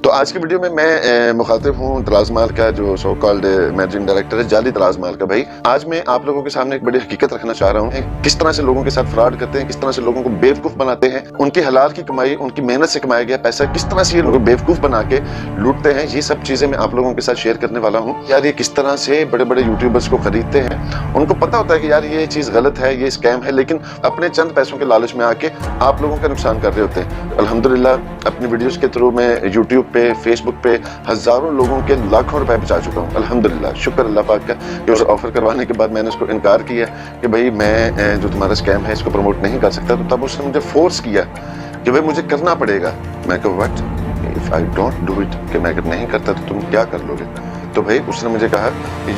تو آج کی ویڈیو میں مخاطب ہوں دراز مال کا جو سو کالڈ مینیجنگ ڈائریکٹر ہے جعلی دراز مال کا. بھائی آج میں آپ لوگوں کے سامنے ایک بڑی حقیقت رکھنا چاہ رہا ہوں. کس طرح سے لوگوں کے ساتھ فراڈ کرتے ہیں, کس طرح سے لوگوں کو بیوقوف بناتے ہیں, ان کی حلال کی کمائی, ان کی محنت سے کمایا گیا پیسہ کس طرح سے یہ لوگوں کو بیوقوف بنا کے لوٹتے ہیں. یہ سب چیزیں میں آپ لوگوں کے ساتھ شیئر کرنے والا ہوں. یار یہ کس طرح سے بڑے بڑے یوٹیوبرز کو خریدتے ہیں. ان کو پتا ہوتا ہے کہ یار یہ چیز غلط ہے, یہ اسکیم ہے, لیکن اپنے چند پیسوں کے لالچ میں آ کے آپ لوگوں کا نقصان کر رہے ہوتے ہیں. الحمدللہ اپنی ویڈیوز کے تھرو میں یوٹیوب پہ, فیس بک پہ ہزاروں لوگوں کے لاکھوں روپے بچا چکا ہوں. الحمدللہ, شکر اللہ پاک کا کہ اس آفر کروانے کے بعد میں نے اس کو انکار کیا کہ بھائی میں جو تمہارا اسکیم ہے اس کو پروموٹ نہیں کر سکتا. تو تب اس نے مجھے فورس کیا کہ بھائی مجھے کرنا پڑے گا. میں کہا what if I don't do it, کہ میں اگر نہیں کرتا تو تم کیا کر لو گے. تو بھائی اس نے مجھے کہا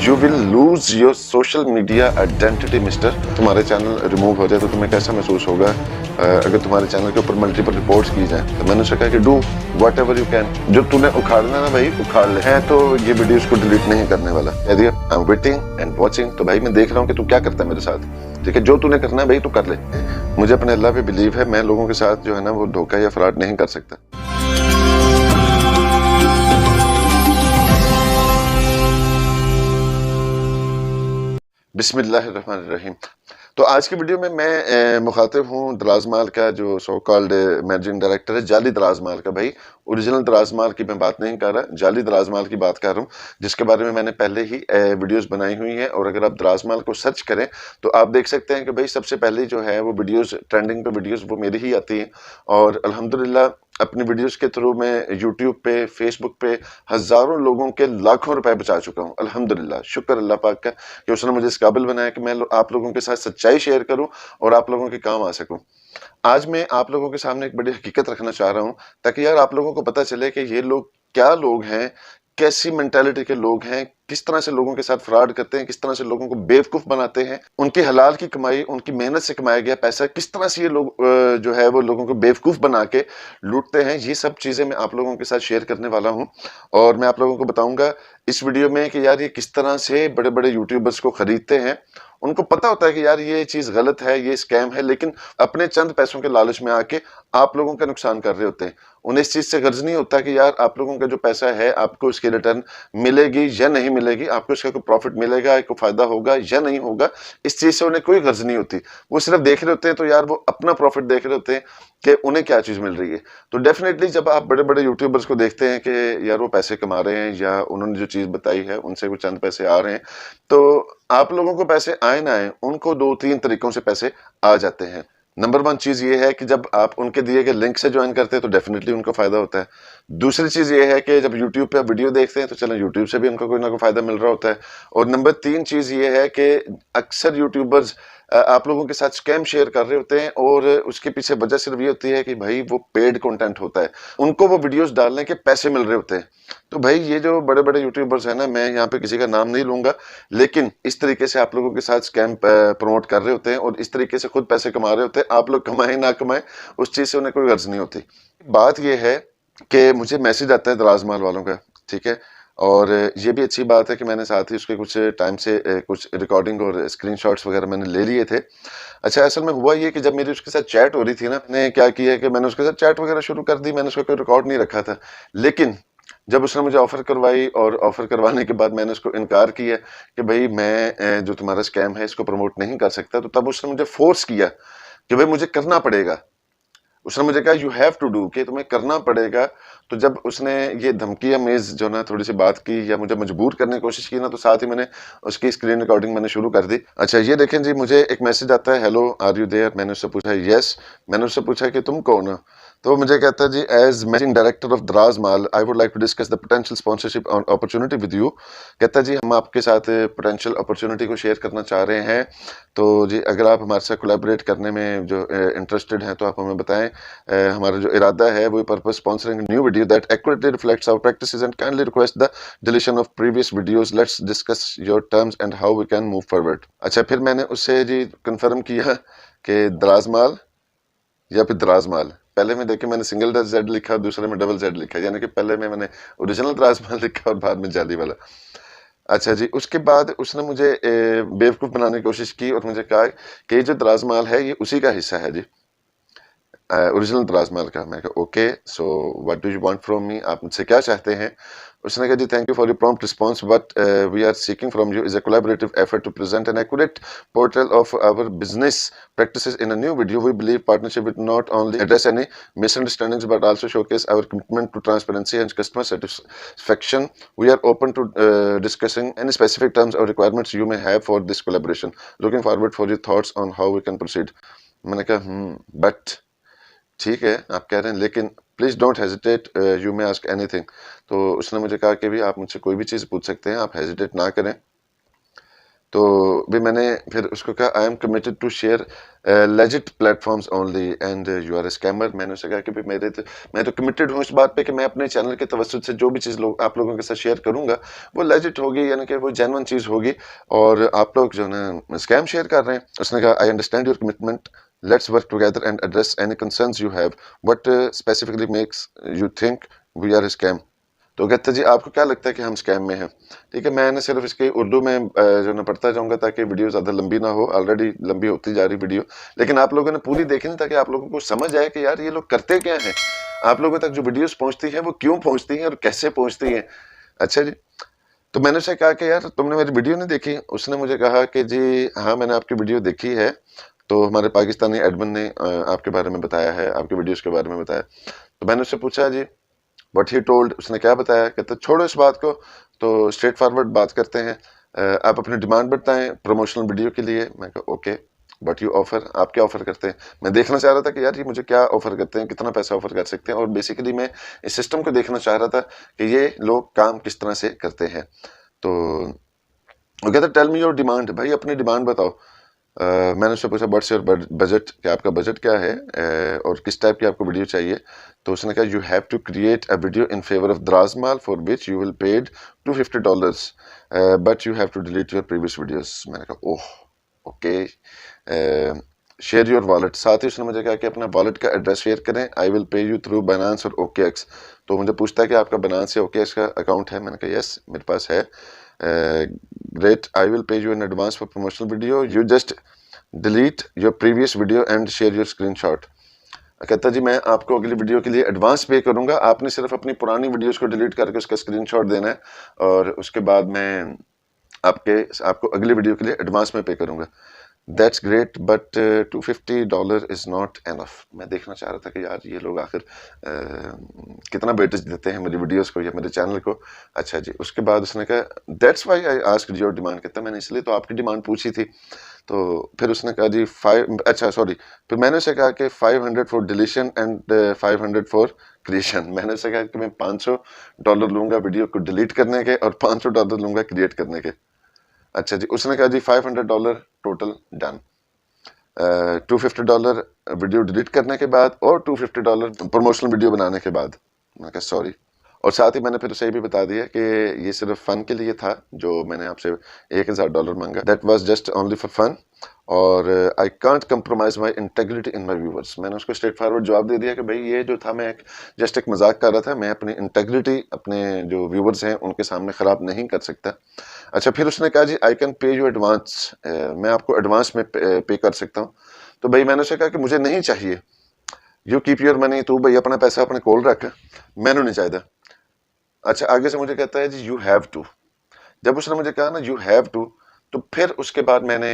you will lose your social media identity mister. تمہارے چینل ریموو ہو جائے تو تمہیں کیسا محسوس ہوگا اگر تمہارے چینل کے اوپر ملٹیپل رپورٹس کی جائیں. تو میں نے اسے کہا کہ do what ever you can, جو تم نے اکھاڑنا نا بھائی اکھاڑ لے. ہے تو یہ ویڈیوز کو ڈیلیٹ نہیں کرنے والا. I am waiting and watching. تو بھائی میں دیکھ رہا ہوں کہ تو کیا کرتا ہے میرے ساتھ. ٹھیک ہے, جو تو نے کرنا ہے بھائی تو کر لے. مجھے اپنے اللہ پہ بلیو ہے, میں لوگوں کے ساتھ جو ہے نا وہ دھوکہ یا فراڈ نہیں کر سکتا. بسم اللہ الرحمن الرحیم. تو آج کی ویڈیو میں مخاطب ہوں دراز مال کا جو سو کالڈ مینیجنگ ڈائریکٹر ہے جعلی دراز مال کا. بھائی اوریجنل دراز مال کی میں بات نہیں کر رہا, جعلی دراز مال کی بات کر رہا ہوں, جس کے بارے میں نے پہلے ہی ویڈیوز بنائی ہوئی ہیں. اور اگر آپ دراز مال کو سرچ کریں تو آپ دیکھ سکتے ہیں کہ بھائی سب سے پہلے جو ہے وہ ویڈیوز ٹرینڈنگ پہ ویڈیوز وہ میری ہی آتی ہیں. اور الحمدللہ اپنی ویڈیوز کے تھرو میں یوٹیوب پہ, فیس بک پہ ہزاروں لوگوں کے لاکھوں روپے بچا چکا ہوں. الحمدللہ, شکر اللہ پاک کا کہ اس نے مجھے اس قابل بنایا کہ میں آپ لوگوں کے ساتھ سچائی شیئر کروں اور آپ لوگوں کے کام آ سکوں. آج میں آپ لوگوں کے سامنے ایک بڑی حقیقت رکھنا چاہ رہا ہوں تاکہ یار آپ لوگوں کو پتہ چلے کہ یہ لوگ کیا لوگ ہیں, کیسی مینٹیلٹی کے لوگ ہیں, کس طرح سے لوگوں کے ساتھ فراڈ کرتے ہیں, کس طرح سے لوگوں کو بیوقوف بناتے ہیں, ان کی حلال کی کمائی, ان کی محنت سے کمایا گیا پیسہ کس طرح سے یہ لوگ جو ہے وہ لوگوں کو بیوقوف بنا کے لوٹتے ہیں. یہ سب چیزیں میں آپ لوگوں کے ساتھ شیئر کرنے والا ہوں. اور میں آپ لوگوں کو بتاؤں گا اس ویڈیو میں کہ یار یہ کس طرح سے بڑے بڑے یوٹیوبرز کو خریدتے ہیں. ان کو پتا ہوتا ہے کہ یار یہ چیز غلط ہے, یہ اسکیم ہے, لیکن اپنے چند پیسوں کے لالچ میں آ کے آپ لوگوں کا نقصان کر رہے ہوتے ہیں. انہیں اس چیز سے غرض نہیں ہوتا کہ یار آپ لوگوں کا جو پیسہ ہے آپ کو اس کی ریٹرن ملے گی یا نہیں ملے گی, آپ کو اس کا کوئی پروفٹ ملے گا, کوئی فائدہ ہوگا یا نہیں ہوگا. اس چیز سے انہیں کوئی غرض نہیں ہوتی. وہ صرف دیکھ رہے ہوتے ہیں تو یار وہ اپنا پروفٹ دیکھ رہے ہوتے ہیں کہ انہیں کیا چیز مل رہی ہے. تو ڈیفینیٹلی جب آپ بڑے بڑے یوٹیوبرز کو دیکھتے ہیں کہ یار وہ پیسے کما رہے ہیں یا انہوں نے جو چیز بتائی ہے ان سے کچھ چند پیسے آ رہے ہیں, تو آپ لوگوں کو پیسے آئے نہ آئے ان کو 2-3 طریقوں سے پیسے آ جاتے ہیں. نمبر 1 چیز یہ ہے کہ جب آپ ان کے دیے گئے لنک سے جوائن کرتے ہیں تو ڈیفینیٹلی ان کو فائدہ ہوتا ہے. دوسری چیز یہ ہے کہ جب یوٹیوب پہ ویڈیو دیکھتے ہیں تو چلیں یوٹیوب سے بھی ان کو کوئی نہ کوئی فائدہ مل رہا ہوتا ہے. اور نمبر 3 چیز یہ ہے کہ اکثر یوٹیوبرز آپ لوگوں کے ساتھ اسکیم شیئر کر رہے ہوتے ہیں اور اس کے پیچھے وجہ صرف یہ ہوتی ہے کہ بھائی وہ پیڈ کنٹینٹ ہوتا ہے, ان کو وہ ویڈیوز ڈالنے کے پیسے مل رہے ہوتے ہیں. تو بھائی یہ جو بڑے بڑے یوٹیوبرز ہیں نا, میں یہاں پہ کسی کا نام نہیں لوں گا, لیکن اس طریقے سے آپ لوگوں کے ساتھ اسکیم پروموٹ کر رہے ہوتے ہیں اور اس طریقے سے خود پیسے کما رہے ہوتے ہیں. آپ لوگ کمائیں نہ کمائیں اس چیز سے انہیں کوئی غرض نہیں ہوتی. بات یہ ہے کہ مجھے میسج آتا ہے دراز مال والوں کا, ٹھیک ہے, اور یہ بھی اچھی بات ہے کہ میں نے ساتھ ہی اس کے کچھ ٹائم سے کچھ ریکارڈنگ اور اسکرین شاٹس وغیرہ میں نے لے لیے تھے. اچھا اصل میں ہوا یہ کہ جب میری اس کے ساتھ چیٹ ہو رہی تھی نا, میں نے کیا کیا کہ میں نے اس کے ساتھ چیٹ وغیرہ شروع کر دی. میں نے اس کا کوئی ریکارڈ نہیں رکھا تھا, لیکن جب اس نے مجھے آفر کروائی اور آفر کروانے کے بعد میں نے اس کو انکار کیا کہ بھائی میں جو تمہارا اسکیم ہے اس کو پروموٹ نہیں کر سکتا, تو تب اس نے مجھے فورس کیا کہ بھائی مجھے کرنا پڑے گا. اس نے مجھے کہا یو ہیو ٹو ڈو, کہ تمہیں کرنا پڑے گا. تو جب اس نے یہ دھمکی امیز جو نا تھوڑی سی بات کی یا مجھے مجبور کرنے کی کوشش کی نا, تو ساتھ ہی میں نے اس کی اسکرین ریکارڈنگ میں نے شروع کر دی. اچھا یہ دیکھیں جی, مجھے ایک میسج آتا ہے, ہیلو آر یو دیئر. میں نے اس سے پوچھا یس. میں نے اس سے پوچھا کہ تم کون ہو, تو وہ مجھے کہتا ہے جی as managing director of Daraz Mall I would like to discuss the potential sponsorship opportunity with you. کہتا ہے جی ہم آپ کے ساتھ پوٹینشیل اپرچونٹی کو شیئر کرنا چاہ رہے ہیں, تو جی اگر آپ ہمارے ساتھ کولیبریٹ کرنے میں جو انٹرسٹڈ ہیں تو آپ ہمیں بتائیں. ہمارا جو ارادہ ہے وہ purpose sponsoring new video that accurately reflects our practices and kindly request the deletion of previous videos. Let's discuss your terms and how we can move forward. اچھا پھر میں نے اس سے جی کنفرم کیا کہ دراز مال یا پھر دراز مال. پہلے میں دیکھیں میں نے سنگل زیڈ لکھا, دوسرے میں ڈبل زیڈ لکھا, یعنی کہ پہلے میں نے اوریجنل دراز مال لکھا اور بعد میں جعلی والا. اچھا جی, اس کے بعد اس نے مجھے بیوقوف بنانے کی کوشش کی اور مجھے کہا کہ یہ جو دراز مال ہے یہ اسی کا حصہ ہے جی. اوریجنل دراز مال کا. میں کہا okay so what do you want from me, آپ مجھ سے کیا چاہتے ہیں. اس نے کہا جی thank you for your prompt response, what we are seeking from you is a collaborative effort to present an accurate portrayal of our business practices in a new video. We believe partnership will not only address any misunderstandings but also showcase our commitment to transparency and customer satisfaction. We are open to discussing any specific terms or requirements you may have for this collaboration. Looking forward for your thoughts on how we can proceed. میں نے کہا but ٹھیک ہے آپ کہہ رہے ہیں لیکن please don't hesitate, you may ask any thing. تو اس نے مجھے کہا کہ بھی آپ مجھ سے کوئی بھی چیز پوچھ سکتے ہیں, آپ ہیزیٹیٹ نہ کریں. تو بھی میں نے پھر اس کو کہا I am committed to share legit platforms only and you are a scammer. میں نے اسے کہا کہ بھی میں تو کمیٹیڈ ہوں اس بات پہ کہ میں اپنے چینل کے توسط سے جو بھی چیز آپ لوگوں کے ساتھ شیئر کروں گا وہ لیجٹ ہوگی, یعنی کہ وہ جینون چیز ہوگی, اور آپ لوگ جو ہے نا اسکیم شیئر کر رہے ہیں. اس نے کہا I understand your commitment, let's work together and address any concerns you have, what specifically makes you think we are a scam. تو کہتے جی آپ کو کیا لگتا ہے کہ ہم اسکیم میں ہیں. ٹھیک ہے, میں نے صرف اس کی اردو میں جو ہے پڑھتا جاؤں گا تاکہ ویڈیو زیادہ لمبی نہ ہو, آلریڈی لمبی ہوتی جا رہی ویڈیو, لیکن آپ لوگوں نے پوری دیکھی نہیں تاکہ آپ لوگوں کو سمجھ آئے کہ یار یہ لوگ کرتے کیا ہیں, آپ لوگوں تک جو ویڈیوز پہنچتی ہیں وہ کیوں پہنچتی ہیں اور کیسے پہنچتی ہیں. اچھا جی, تو میں نے اسے کہا کہ یار تم نے میری ویڈیو نہیں دیکھی. اس نے مجھے کہا کہ جی ہاں میں نے آپ کی ویڈیو دیکھی ہے, تو ہمارے پاکستانی ایڈمن نے آپ کے بارے میں بتایا ہے, آپ کی ویڈیوز کے بارے میں بتایا. تو میں نے اس سے پوچھا جی وٹ ہی ٹولڈ, اس نے کیا بتایا. کہتے چھوڑو اس بات کو, تو اسٹریٹ فارورڈ بات کرتے ہیں, آپ اپنی ڈیمانڈ بتائیں پروموشنل ویڈیو کے لیے. میں کہا اوکے بٹ یو آفر, آپ کیا آفر کرتے ہیں. میں دیکھنا چاہ رہا تھا کہ یار یہ مجھے کیا آفر کرتے ہیں, کتنا پیسہ آفر کر سکتے ہیں, اور بیسیکلی میں اس سسٹم کو دیکھنا چاہ رہا تھا کہ یہ لوگ کام کس طرح سے کرتے ہیں. تو وہ کہتا ٹیل می یور ڈیمانڈ, بھائی اپنی ڈیمانڈ بتاؤ. میں نے اس سے پوچھا واٹس یور بجٹ, کہ آپ کا بجٹ کیا ہے اور کس ٹائپ کی آپ کو ویڈیو چاہیے. تو اس نے کہا you have to create a video in favour of Daraz Mall for which you will paid $250 but you have to delete your previous videos. میں نے کہا oh okay, share your wallet. ساتھ ہی اس نے مجھے کہا کہ اپنا والیٹ کا ایڈریس شیئر کریں, آئی will pay you through Binance اور اوکے ایکس. تو مجھے پوچھتا ہے کہ آپ کا بائنانس یا اوکے ایکس کا اکاؤنٹ ہے. میں نے کہا یس میرے پاس ہے. Great, I will pay you in advance for promotional video, you just delete your previous video and share your screenshot. کہتا جی میں آپ کو اگلی ویڈیو کے لیے ایڈوانس پے کروں گا, آپ نے صرف اپنی پرانی ویڈیوز کو ڈیلیٹ کر کے اس کا اسکرین شاٹ دینا ہے, اور اس کے بعد میں آپ کو اگلی ویڈیو کے لیے ایڈوانس میں پے کروں گا. That's great but $250 is not enough. میں دیکھنا چاہ رہا تھا کہ یار یہ لوگ آخر کتنا ویٹیج دیتے ہیں میری ویڈیوز کو یا میرے چینل کو. اچھا جی, اس کے بعد اس نے کہا that's why I asked your demand. کہتا میں نے اس لیے تو آپ کی ڈیمانڈ پوچھی تھی. تو پھر اس نے کہا جی پھر میں نے اسے کہا کہ 500 for deletion and 500 for creation. میں نے اسے کہا کہ میں $500 لوں گا ویڈیو کو ڈیلیٹ کرنے کے اور $500 لوں گا کریٹ کرنے کے. اچھا جی, اس نے کہا جی $500 ٹوٹل ڈن, $250 ویڈیو ڈیلیٹ کرنے کے بعد اور $250 پروموشنل ویڈیو بنانے کے بعد. میں کہا سوری. اور ساتھ ہی میں نے پھر اسے یہ بھی بتا دیا کہ یہ صرف فن کے لیے تھا جو میں نے آپ سے $1000 مانگا, that was just only for fun, اور I can't compromise my integrity in my viewers. میں نے اس کو اسٹریٹ فارورڈ جواب دے دیا کہ بھائی یہ جو تھا میں جسٹ ایک مذاق کر رہا تھا, میں اپنی انٹیگریٹی اپنے جو ویورز ہیں ان کے سامنے خراب نہیں کر سکتا. اچھا, پھر اس نے کہا جی I can pay you advance, میں آپ کو ایڈوانس میں پے کر سکتا ہوں. تو بھائی میں نے اسے کہا کہ مجھے نہیں چاہیے, یو کیپ یور منی, تو بھائی اپنا پیسہ اپنے کول رکھ, میں نے نہیں چاہتا. اچھا, آگے سے مجھے کہتا ہے جی یو ہیو ٹو. جب اس نے مجھے کہا نا یو ہیو ٹو, تو پھر اس کے بعد میں نے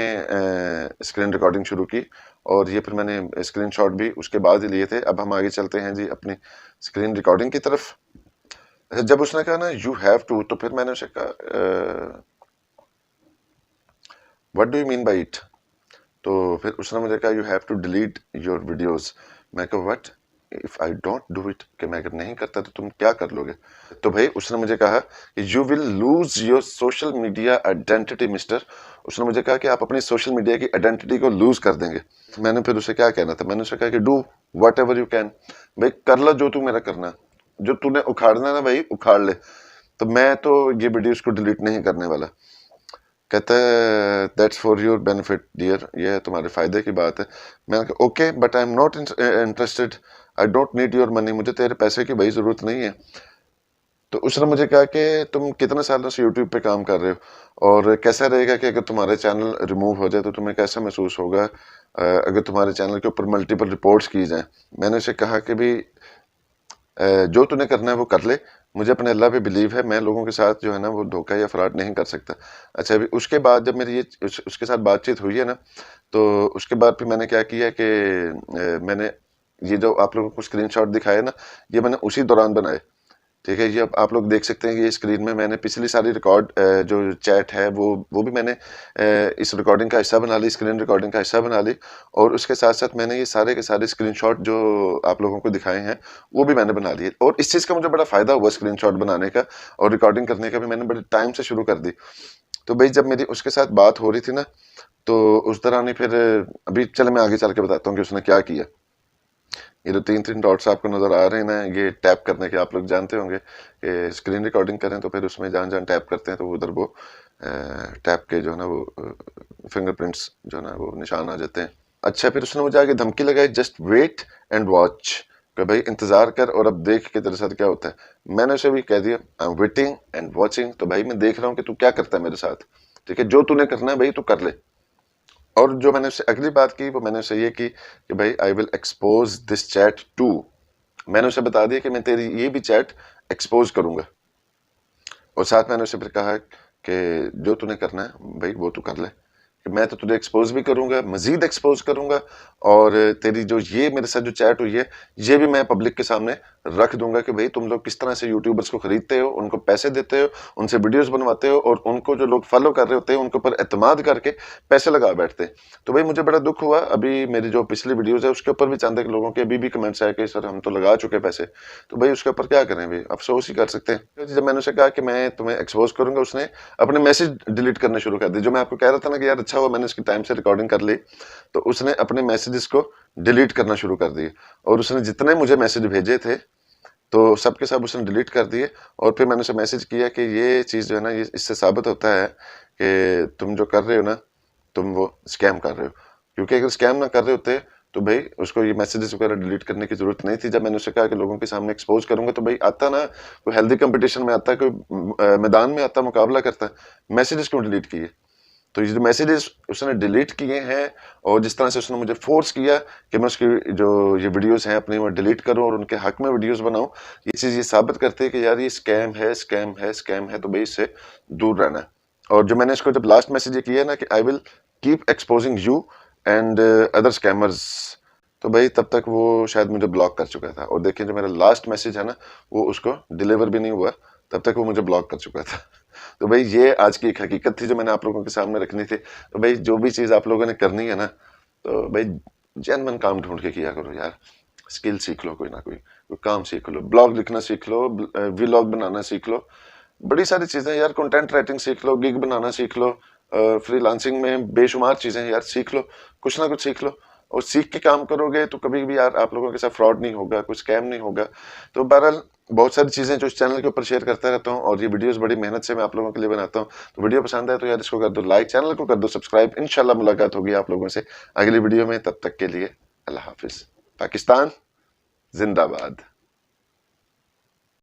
اسکرین ریکارڈنگ شروع کی, اور یہ پھر میں نے اسکرین شاٹ بھی اس کے بعد ہی لیے تھے. اب ہم آگے چلتے ہیں جی اپنی اسکرین ریکارڈنگ کی طرف. جب اس نے کہا نا یو ہیو ٹو, تو پھر میں نے اسے کہا what do you mean by it. تو پھر اس نے مجھے کہا you have to delete your videos. میں کہا what if I don't do it, کہ میں اگر نہیں کرتا تو تم کیا کر لو گے. تو بھائی اس نے مجھے کہا کہ you will lose your social media identity mister. اس نے مجھے کہا کہ آپ اپنی سوشل میڈیا کی آئیڈینٹی کو لوز کر دیں گے. میں نے پھر اسے کیا کہنا تھا, میں نے اسے کہا کہ do what ever you can, بھائی کر لو جو تو میرا کرنا, جو تو نے اکھاڑنا ہے نا بھائی اکھاڑ لے, تو میں تو یہ ویڈیوز کو ڈیلیٹ نہیں کرنے والا. کہتا ہے that's for your benefit dear, یہ تمہارے فائدے کی بات ہے. میں نے کہا okay but I am not interested, I don't need your money, مجھے تیرے پیسے کی بھائی ضرورت نہیں ہے. تو اس نے مجھے کہا کہ تم کتنے سالوں سے یوٹیوب پہ کام کر رہے ہو اور کیسا رہے گا کہ اگر تمہارے چینل ریموو ہو جائے تو تمہیں کیسا محسوس ہوگا اگر تمہارے چینل کے اوپر ملٹیپل رپورٹس کی جائیں. میں نے اسے کہا کہ بھی جو تو نے کرنا ہے وہ کر لے, مجھے اپنے اللہ پہ بلیو ہے, میں لوگوں کے ساتھ جو ہے نا وہ دھوکہ یا فراڈ نہیں کر سکتا. اچھا ابھی اس کے بعد جب میری یہ اس کے ساتھ بات چیت ہوئی ہے نا, تو اس کے بعد پھر میں نے کیا کیا کہ میں نے یہ جو آپ لوگوں کو اسکرین شاٹ دکھائے نا, یہ میں نے اسی دوران بنائے. ٹھیک ہے, یہ آپ لوگ دیکھ سکتے ہیں کہ یہ اسکرین میں نے پچھلی ساری ریکارڈ جو چیٹ ہے وہ بھی میں نے اس ریکارڈنگ کا حصہ بنا لی, اسکرین ریکارڈنگ کا حصہ بنا لی, اور اس کے ساتھ ساتھ میں نے یہ سارے کے سارے اسکرین شاٹ جو آپ لوگوں کو دکھائے ہیں وہ بھی میں نے بنا لیے. اور اس چیز کا مجھے بڑا فائدہ ہوا اسکرین شاٹ بنانے کا اور ریکارڈنگ کرنے کا بھی, میں نے بڑے ٹائم سے شروع کر دی. تو بھائی جب میری اس کے ساتھ بات ہو رہی تھی نا, تو اس دوران ہی پھر ابھی چلے میں آگے چل کے بتاتا ہوں کہ اس نے کیا کیا. یہ جو تین ڈاٹس آپ کو نظر آ رہے ہیں نا, یہ ٹیپ کرنے کے آپ لوگ جانتے ہوں گے کہ اسکرین ریکارڈنگ کریں تو پھر اس میں جہاں ٹیپ کرتے ہیں تو ادھر وہ ٹیپ کے جو ہے نا وہ فنگر پرنٹس جو ہے نا وہ نشان آ جاتے ہیں. اچھا پھر اس نے مجھے آگے دھمکی لگائی, جسٹ ویٹ اینڈ واچ, کہ بھائی انتظار کر اور اب دیکھ کے تیرے ساتھ کیا ہوتا ہے. میں نے اسے بھی کہہ دیا I am waiting and watching, تو بھائی میں دیکھ رہا ہوں کہ تو کیا کرتا ہے میرے ساتھ. ٹھیک ہے, جو تو نے کرنا ہے بھائی تو کر لے. اور جو میں نے اس سے اگلی بات کی وہ میں نے اسے یہ کی کہ بھائی آئی ول ایکسپوز دس چیٹ ٹو, میں نے اسے بتا دیا کہ میں تیری یہ بھی چیٹ ایکسپوز کروں گا. اور ساتھ میں نے اسے پھر کہا کہ جو تو نے کرنا ہے بھائی وہ تو کر لے, کہ میں تو تجھے ایکسپوز بھی کروں گا, مزید ایکسپوز کروں گا, اور تیری جو یہ میرے ساتھ جو چیٹ ہوئی ہے یہ بھی میں پبلک کے سامنے رکھ دوں گا کہ بھائی تم لوگ کس طرح سے یوٹیوبرس کو خریدتے ہو, ان کو پیسے دیتے ہو, ان سے ویڈیوز بنواتے ہو, اور ان کو جو لوگ فالو کر رہے ہوتے ہیں ان کے اوپر اعتماد کر کے پیسے لگا بیٹھتے ہیں. تو بھائی مجھے بڑا دکھ ہوا, ابھی میری جو پچھلی ویڈیوز ہے اس کے اوپر بھی چند ایک لوگوں کے ابھی بھی کمنٹس آئے کہ سر ہم تو لگا چکے پیسے. تو بھائی اس کے اوپر کیا کریں, بھائی افسوس ہی کر سکتے ہیں. جب میں نے اسے کہا کہ میں تمہیں ایکسپوز کروں گا, اس نے اپنے میسج ڈیلیٹ کرنے شروع کر دی. جو میں آپ کو کہہ رہا تھا نا کہ یار اچھا ہوا میں نے اس کی ٹائم سے ریکارڈنگ کر لی, تو اس نے اپنے میسیجز کو ڈیلیٹ کرنا شروع کر دیے, اور اس نے جتنے مجھے میسج بھیجے تھے تو سب کے سب اس نے ڈیلیٹ کر دیے. اور پھر میں نے اسے میسج کیا کہ یہ چیز جو ہے نا یہ اس سے ثابت ہوتا ہے کہ تم جو کر رہے ہو نا تم وہ اسکیم کر رہے ہو, کیونکہ اگر اسکیم نہ کر رہے ہوتے تو بھائی اس کو یہ میسیجز وغیرہ ڈیلیٹ کرنے کی ضرورت نہیں تھی. جب میں نے اسے کہا کہ لوگوں کے سامنے ایکسپوز کروں گا تو بھائی آتا نا کوئی ہیلدی کمپٹیشن میں آتا, کوئی میدان میں آتا, مقابلہ کرتا, میسیجز کیوں ڈیلیٹ کیے. تو یہ جو میسیجز اس نے ڈیلیٹ کیے ہیں, اور جس طرح سے اس نے مجھے فورس کیا کہ میں اس کی جو یہ ویڈیوز ہیں اپنی وہ ڈیلیٹ کروں اور ان کے حق میں ویڈیوز بناؤں, یہ چیز یہ ثابت کرتے ہے کہ یار یہ اسکیم ہے, اسکیم ہے, اسکیم ہے, تو بھائی اس سے دور رہنا ہے. اور جو میں نے اس کو جب لاسٹ میسیج یہ کیا ہے نا کہ I will keep exposing you and other scammers, تو بھائی تب تک وہ شاید مجھے بلاک کر چکا تھا. اور دیکھیں جو میرا لاسٹ میسیج ہے نا وہ اس کو ڈیلیور بھی نہیں ہوا, تب تک وہ مجھے بلاک کر چکا تھا. تو بھائی یہ آج کی ایک حقیقت تھی جو میں نے آپ لوگوں کے سامنے رکھنی تھی. تو بھائی جو بھی چیز آپ لوگوں نے کرنی ہے نا, تو بھائی جینوئن کام ڈھونڈ کے کیا کرو یار. اسکل سیکھ لو, کوئی نہ کوئی کام سیکھ لو, بلاگ لکھنا سیکھ لو, ولاگ بنانا سیکھ لو, بڑی ساری چیزیں یار, کنٹینٹ رائٹنگ سیکھ لو, گگ بنانا سیکھ لو, فری لانسنگ میں بے شمار چیزیں یار سیکھ لو, کچھ نہ کچھ سیکھ لو. اور سیکھ کے کام کرو گے تو کبھی بھی یار آپ لوگوں کے ساتھ فراڈ نہیں ہوگا, کوئی اسکیم نہیں ہوگا. تو بہرحال بہت ساری چیزیں جو اس چینل کے اوپر شیئر کرتا رہتا ہوں, اور یہ ویڈیوز بڑی محنت سے میں آپ لوگوں کے لیے بناتا ہوں. تو ویڈیو پسند ہے تو یار اس کو کر دو لائک, چینل کو کر دو سبسکرائب. انشاءاللہ ملاقات ہوگی آپ لوگوں سے اگلی ویڈیو میں, تب تک کے لیے اللہ حافظ. پاکستان زندہ باد.